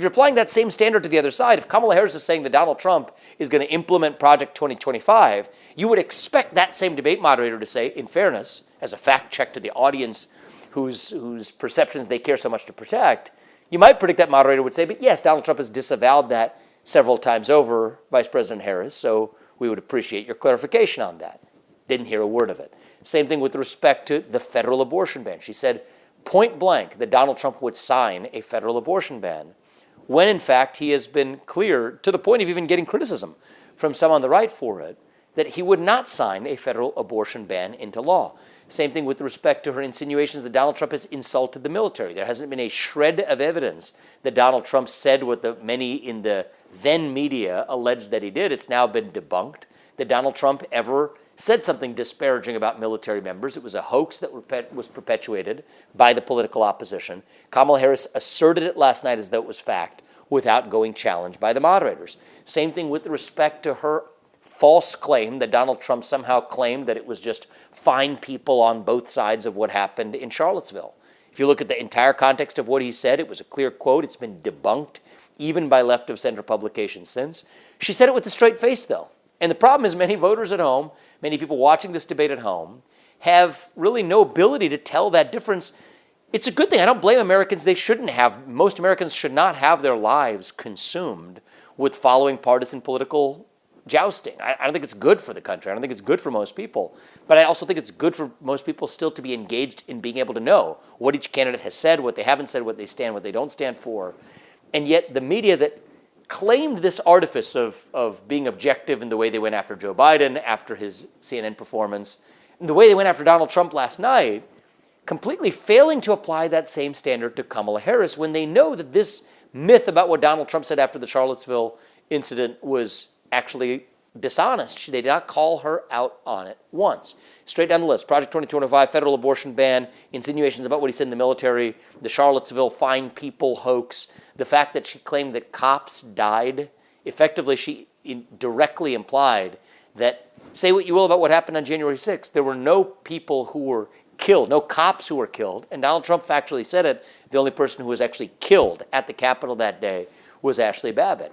you're applying that same standard to the other side, if Kamala Harris is saying that Donald Trump is going to implement Project 2025, you would expect that same debate moderator to say, in fairness, as a fact check to the audience whose perceptions they care so much to protect, you might predict that moderator would say, but yes, Donald Trump has disavowed that several times over, Vice President Harris, so we would appreciate your clarification on that. Didn't hear a word of it. Same thing with respect to the federal abortion ban. She said point blank that Donald Trump would sign a federal abortion ban, when in fact he has been clear, to the point of even getting criticism from some on the right for it, that he would not sign a federal abortion ban into law. Same thing with respect to her insinuations that Donald Trump has insulted the military. There hasn't been a shred of evidence that Donald Trump said what the many in the then media alleged that he did. It's now been debunked that Donald Trump ever said something disparaging about military members. It was a hoax that was perpetuated by the political opposition. Kamala Harris asserted it last night as though it was fact without going challenged by the moderators. Same thing with respect to her false claim that Donald Trump somehow claimed that it was just fine people on both sides of what happened in Charlottesville. If you look at the entire context of what he said, it was a clear quote. It's been debunked even by left of center publications since. She said it with a straight face, though. And the problem is many voters at home, many people watching this debate at home, have really no ability to tell that difference. It's a good thing. I don't blame Americans. Most Americans should not have their lives consumed with following partisan political jousting. I don't think it's good for the country. I don't think it's good for most people. But I also think it's good for most people still to be engaged in being able to know what each candidate has said, what they haven't said, what they stand, what they don't stand for. And yet the media that claimed this artifice of being objective in the way they went after Joe Biden, after his CNN performance, and the way they went after Donald Trump last night, completely failing to apply that same standard to Kamala Harris when they know that this myth about what Donald Trump said after the Charlottesville incident was actually dishonest. They did not call her out on it once. Straight down the list: Project 2025, federal abortion ban, insinuations about what he said in the military, the Charlottesville fine people hoax, the fact that she claimed that cops died. Effectively, she directly implied that, say what you will about what happened on January 6th, there were no people who were killed, no cops who were killed, and Donald Trump factually said it. The only person who was actually killed at the Capitol that day was Ashley Babbitt.